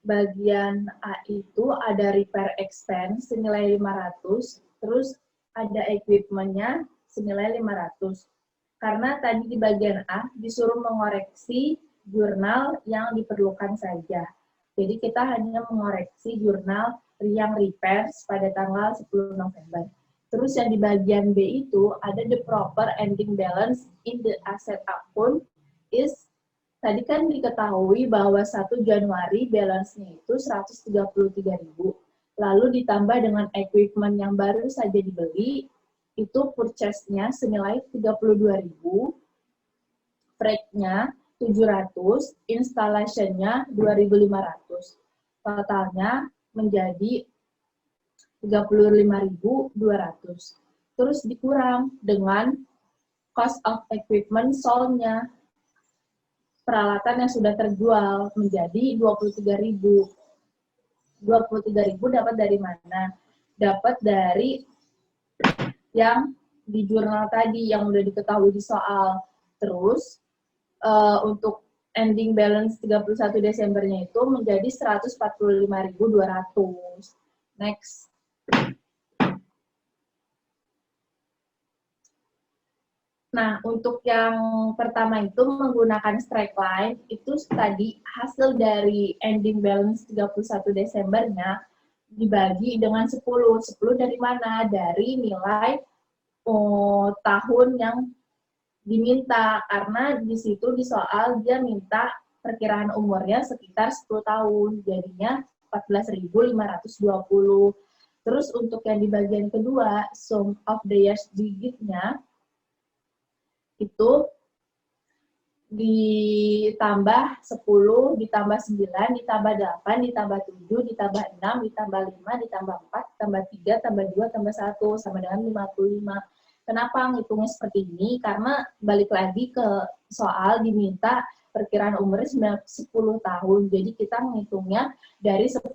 bagian A itu ada repair expense senilai 500, terus ada equipment-nya senilai 500. Karena tadi di bagian A disuruh mengoreksi jurnal yang diperlukan saja. Jadi kita hanya mengoreksi jurnal yang repairs pada tanggal 10 November. Terus yang di bagian B itu ada the proper ending balance in the asset account is, tadi kan diketahui bahwa 1 Januari balance-nya itu 133.000. Lalu ditambah dengan equipment yang baru saja dibeli, itu purchase-nya senilai 32.000, freight-nya 700, installation-nya 2.500. Totalnya menjadi 35.200. Terus dikurang dengan cost of equipment sold-nya, peralatan yang sudah terjual menjadi 23.000. 23.000 dapat dari mana? Dapat dari yang di jurnal tadi yang udah diketahui di soal. Terus untuk ending balance 31 Desembernya itu menjadi 145.200. Next. Nah, untuk yang pertama itu menggunakan straight line, itu tadi hasil dari ending balance 31 Desembernya dibagi dengan 10. 10 dari mana? Dari nilai tahun yang diminta. Karena di situ di soal dia minta perkiraan umurnya sekitar 10 tahun. Jadinya 14.520. Terus untuk yang di bagian kedua, sum of the years digitnya, itu ditambah 10, ditambah 9, ditambah 8, ditambah 7, ditambah 6, ditambah 5, ditambah 4, ditambah 3, tambah 2, tambah 1, sama dengan 55. Kenapa ngitungnya seperti ini? Karena balik lagi ke soal diminta perkiraan umurnya 10 tahun, jadi kita ngitungnya dari 10.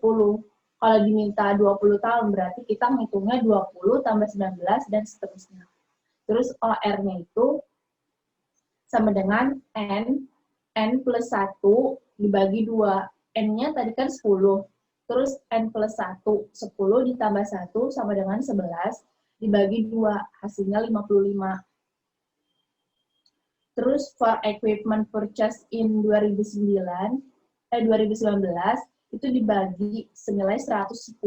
Kalau diminta 20 tahun, berarti kita ngitungnya 20 tambah 19, dan seterusnya. Terus OR-nya itu sama dengan N plus 1 dibagi 2. N-nya tadi kan 10. Terus N plus 1, 10 ditambah 1 sama dengan 11, dibagi 2, hasilnya 55. Terus for equipment purchase in 2019, itu dibagi senilai 110.000,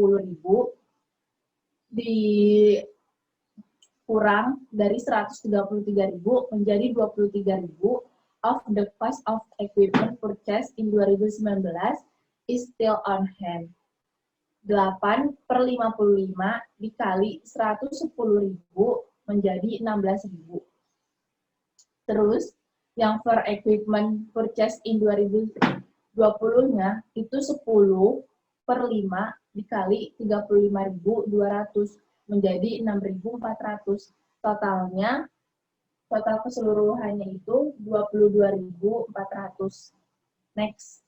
kurang dari 133.000 menjadi 23.000 of the cost of equipment purchase in 2019 is still on hand. 8 per 55 dikali 110.000 menjadi 16.000. Terus yang for equipment purchase in 2020-nya itu 10 per 5 dikali 35.200 menjadi 6.400. Total keseluruhannya itu 22.400. Next.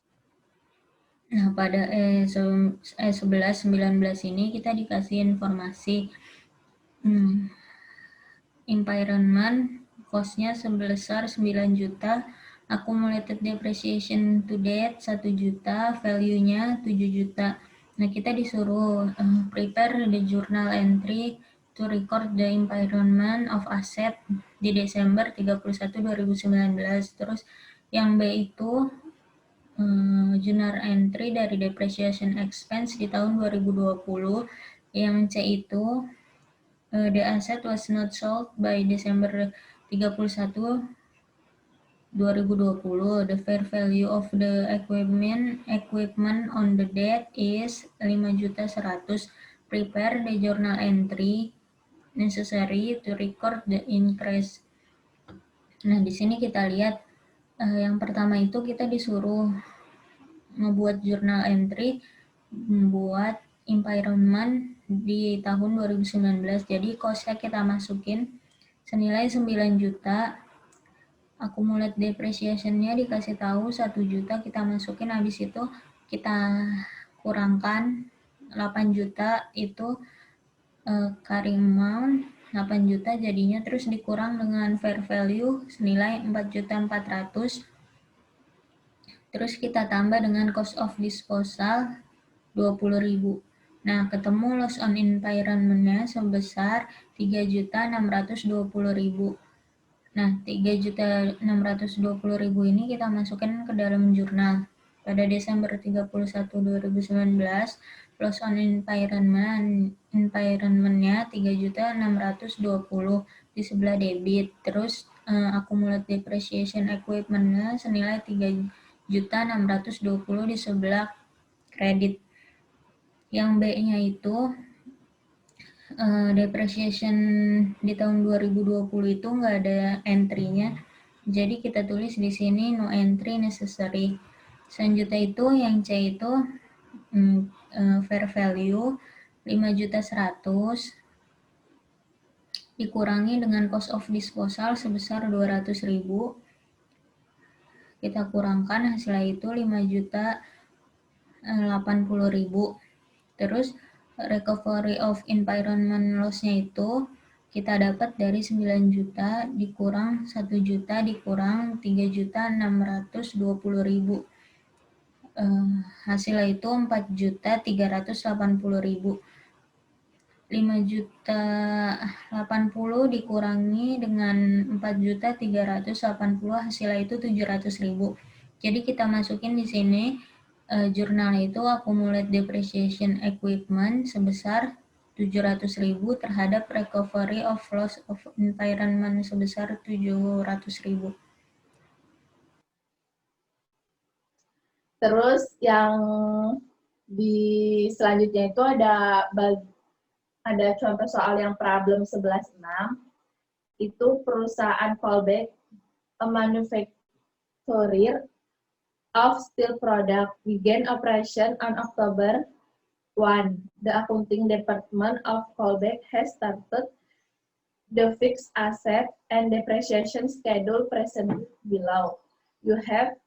Nah, pada E11, 19 ini kita dikasih informasi impairment cost-nya sebesar 9 juta, accumulated depreciation to date 1 juta, value-nya 7 juta. Nah, kita disuruh prepare the journal entry to record the impairment of asset di Desember 31, 2019. Terus yang B itu journal entry dari depreciation expense di tahun 2020. Yang C itu the asset was not sold by December 31, 2020. The fair value of the equipment on the date is 5.100.000. Prepare the journal entry necessary to record the increase. Nah, di sini kita lihat yang pertama itu kita disuruh membuat journal entry, membuat impairment di tahun 2019. Jadi cost-nya kita masukin senilai 9 juta. accumulate depreciation-nya dikasih tahu 1 juta, kita masukin, habis itu kita kurangkan 8 juta itu carrying amount 8 juta jadinya, terus dikurang dengan fair value senilai 4.400.000, terus kita tambah dengan cost of disposal 20.000. Nah, ketemu loss on impairment-nya sebesar 3.620.000. Nah, 3.620.000 ini kita masukin ke dalam jurnal. Pada Desember 31, 2019, loss on impairment-nya 3.620 di sebelah debit. Terus accumulate depreciation equipment-nya senilai 3.620 di sebelah kredit. Yang B-nya itu depreciation di tahun 2020 itu nggak ada entry-nya, jadi kita tulis di sini no entry necessary. Selanjutnya itu yang C itu fair value 5.100.000 dikurangi dengan cost of disposal sebesar 200.000, kita kurangkan hasilnya itu 5.080.000. Terus recovery of environment loss-nya itu kita dapat dari 9 juta dikurang 1 juta dikurang 3.620.000. Hasilnya itu 4.380.000. 5.080.000 dikurangi dengan 4.380.000, hasilnya itu 700.000. Jadi kita masukin di sini jurnal itu accumulate depreciation equipment sebesar 700.000 terhadap recovery of loss of environment sebesar 700.000. Terus yang di selanjutnya itu ada contoh soal yang problem 11.6. Itu perusahaan Colbeck, a manufacturer of steel product, began operation on October 1. The accounting department of Colbeck has started the fixed asset and depreciation schedule presented below. You have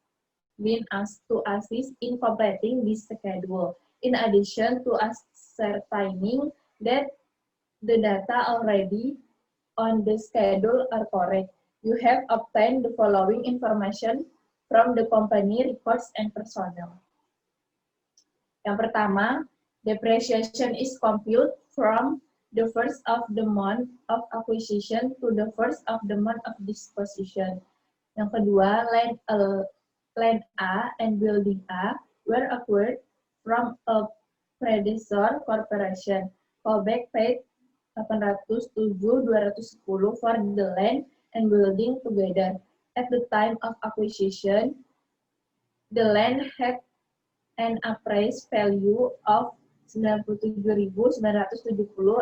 been asked to assist in completing this schedule. In addition to ascertaining that the data already on the schedule are correct, you have obtained the following information from the company records and personnel. Yang pertama, depreciation is computed from the first of the month of acquisition to the first of the month of disposition. Yang kedua, land A and building A were acquired from a predecessor corporation. Colbeck paid 807.210 for the land and building together. At the time of acquisition, the land had an appraised value of 97.970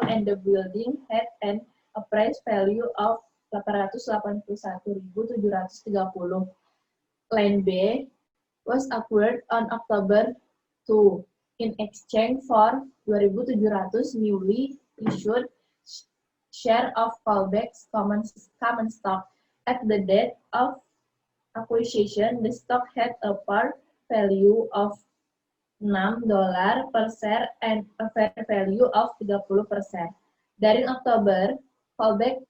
and the building had an appraised value of 881.730. Land B was acquired on October 2 in exchange for 2.700 newly issued share of Colbeck's common stock. At the date of acquisition, the stock had a par value of $6 per share and a fair value of 30%. Dari Oktober, Colbeck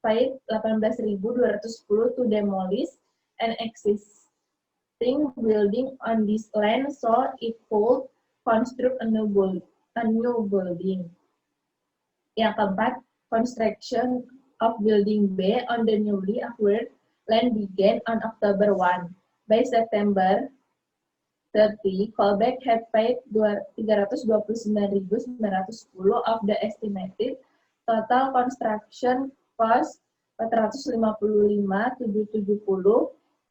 paid 18.210 to demolish an existing building on this land so it could construct a new building. Yang keempat, construction of building B on the newly acquired land began on October 1. By September 30, Colbeck had paid 329.910 of the estimated total construction cost 455.770.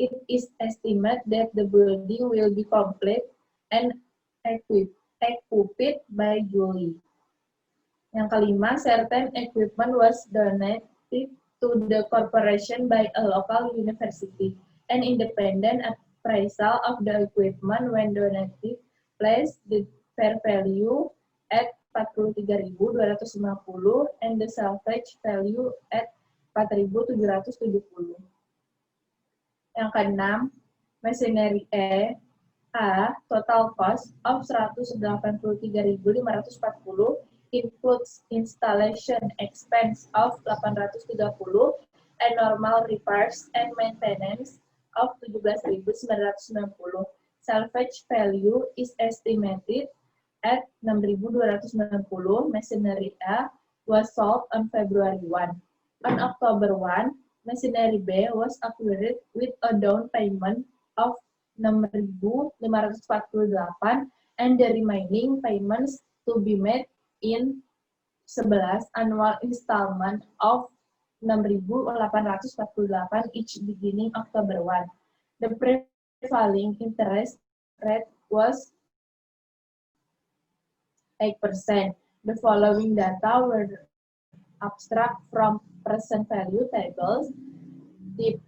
It is estimated that the building will be complete and equipped by July. Yang kelima, certain equipment was donated to the corporation by a local university. An independent appraisal of the equipment when donated placed the fair value at 43.250 and the salvage value at 4.770. Yang keenam, machinery A, total cost of 183.540 includes installation expense of 830 and normal repairs and maintenance of 17.990. Salvage value is estimated at 6.290. Machinery A was sold on February 1. On October 1, machinery B was acquired with a down payment of 6.548 and the remaining payments to be made in 11 annual installment of 6.848 each beginning October 1. The prevailing interest rate was 8%. The following data were abstract from present value tables. Di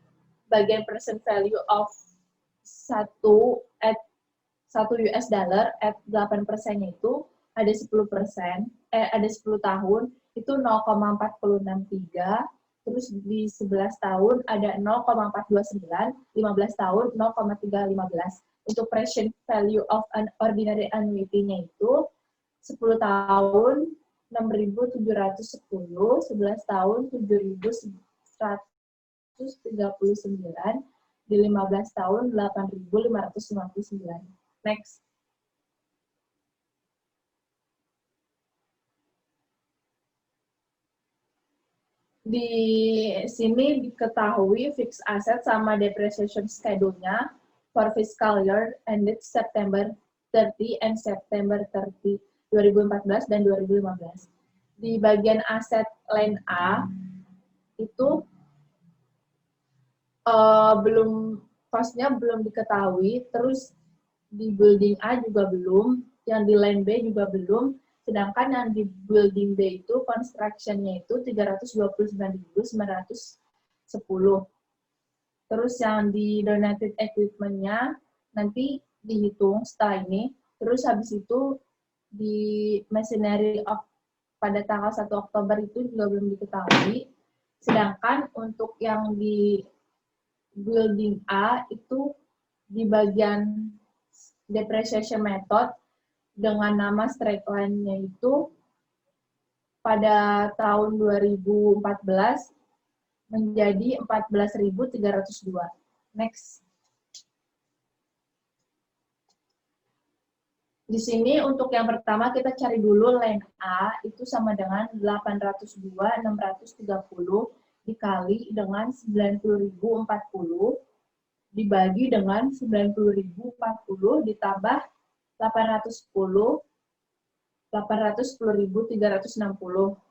bagian present value of 1 US dollar at 8%-nya itu ada 10%, ada 10 tahun itu 0,463, terus di 11 tahun ada 0,429, 15 tahun 0,315. Untuk present value of an ordinary annuity-nya itu 10 tahun 6.710, 11 tahun 7.139, di 15 tahun 8.559. Next. Di sini diketahui fixed asset sama depreciation schedule-nya for fiscal year ended September 30 and September 30, 2014 dan 2015. Di bagian aset line A itu cost-nya belum diketahui, terus di building A juga belum, yang di line B juga belum, sedangkan yang di building B itu construction-nya itu 329.910. Terus yang di donated equipment-nya nanti dihitung setelah ini, terus habis itu di machinery of pada tanggal 1 Oktober itu juga belum diketahui. Sedangkan untuk yang di building A itu di bagian depreciation method dengan nama straight line-nya itu pada tahun 2014 menjadi 14.302. Next. Di sini untuk yang pertama kita cari dulu line A itu sama dengan 802.630 dikali dengan 90.040 dibagi dengan 90.040 ditambah 810.360.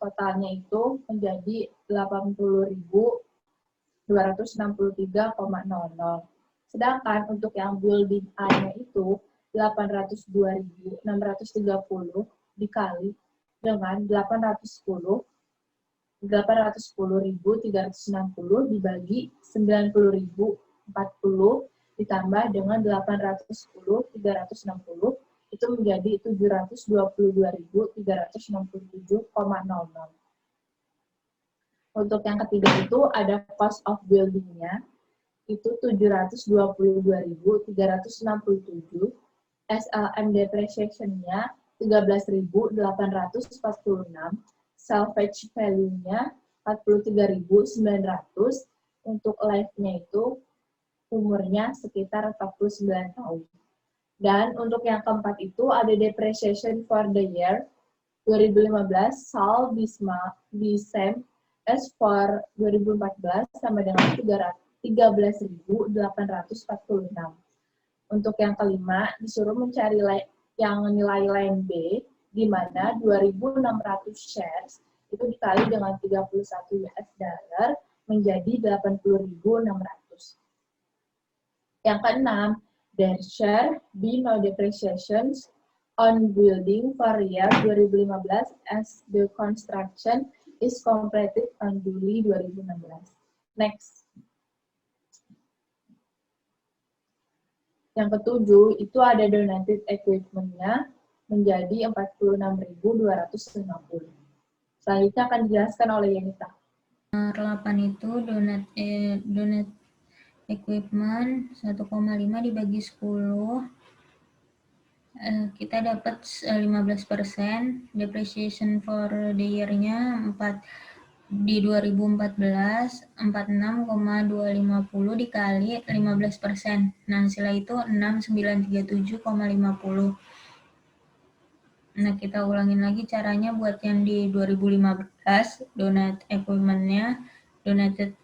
Totalnya itu menjadi 80.263,00. Sedangkan untuk yang building A-nya itu 802.630 dikali dengan 810.360 dibagi 90.040 ditambah dengan 810.360 itu menjadi 722.367,00. Untuk yang ketiga itu ada cost of building-nya itu 722.367, SLM depreciation-nya 13.846, salvage value-nya 43.900, untuk life-nya itu umurnya sekitar 49 tahun. Dan untuk yang keempat itu ada depreciation for the year 2015 shall be same as for 2014 sama dengan 13.846. Untuk yang kelima disuruh mencari yang nilai line B di mana 2.600 shares itu dikali dengan 31 US dollar menjadi 80.600. Yang keenam, there shall be no depreciations on building for year 2015 as the construction is completed on Juli 2016. Next. Yang ketujuh, itu ada donated equipment-nya menjadi 46.250. Selanjutnya akan dijelaskan oleh Yenita. Nomor 8 itu equipment 1,5 dibagi 10, kita dapat 15%. Depreciation for the year-nya 4 di 2014 46,250 dikali 15%. Nah, hasilnya itu 6937,50. Nah, kita ulangin lagi caranya buat yang di 2015. Donated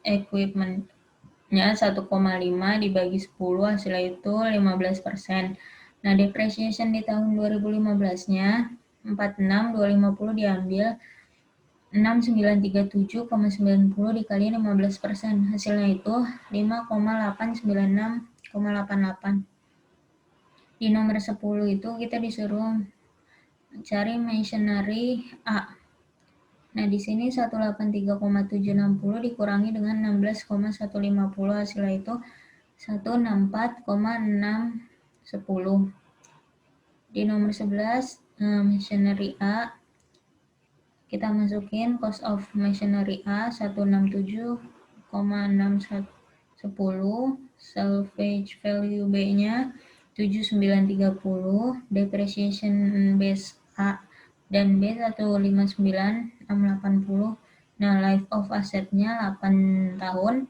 equipment-nya 1,5 dibagi 10, hasilnya itu 15%. Nah, depreciation di tahun 2015-nya 46,250 diambil 6937,90 dikali 15%, hasilnya itu 5,896,88. Di nomor 10 itu kita disuruh cari machinery A. Nah, di sini 183,760 dikurangi dengan 16,150, hasilnya itu 164,610. Di nomor 11, machinery A, kita masukin cost of machinery A 167,610, salvage value B-nya 7930, depreciation base A dan B 159,680. Nah, life of asset-nya 8 tahun.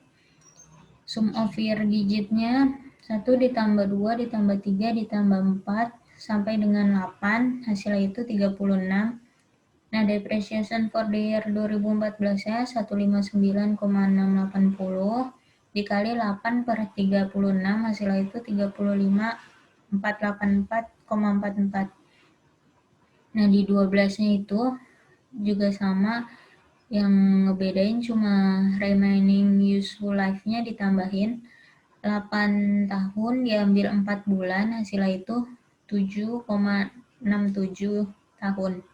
Sum of year digit-nya 1 ditambah 2 ditambah 3 ditambah 4 sampai dengan 8, hasilnya itu 36. Nah, depreciation for the year 2014-nya 159,680 dikali 8 per 36, hasilnya itu 35,484,44. Nah, di 12-nya itu juga sama, yang ngebedain cuma remaining useful life-nya ditambahin 8 tahun diambil 4 bulan, hasilnya itu 7,67 tahun.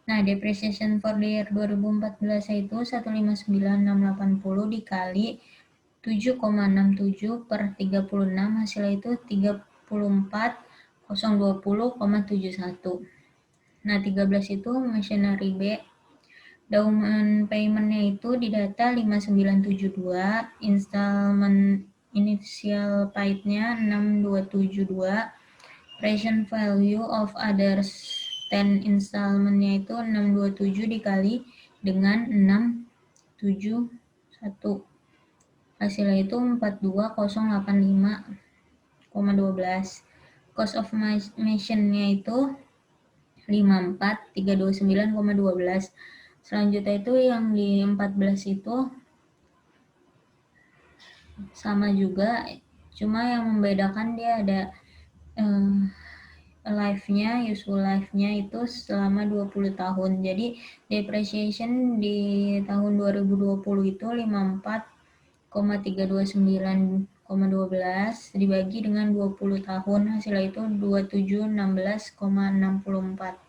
Nah, depreciation for the year 2014 itu 159,680 dikali 7,67 per 36, hasilnya itu 34,020,71. Nah, 13 itu machinery B. Down payment-nya itu di data 5972, installment initial paid-nya 6272, present value of others 10 installment-nya itu 627 dikali dengan 671. Hasilnya itu 42085,12. Cost of machine-nya itu 54329,12. Selanjutnya itu yang di 14 itu sama juga, cuma yang membedakan dia ada life-nya, useful life-nya itu selama 20 tahun. Jadi depreciation di tahun 2020 itu 54,329,12 dibagi dengan 20 tahun, hasilnya itu 2716,64.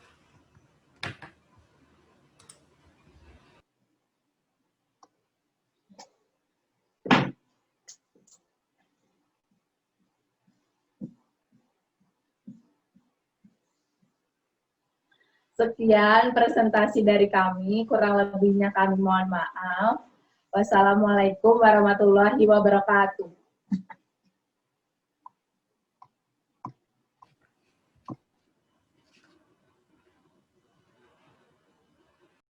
Sekian presentasi dari kami, kurang lebihnya kami mohon maaf. Wassalamualaikum warahmatullahi wabarakatuh.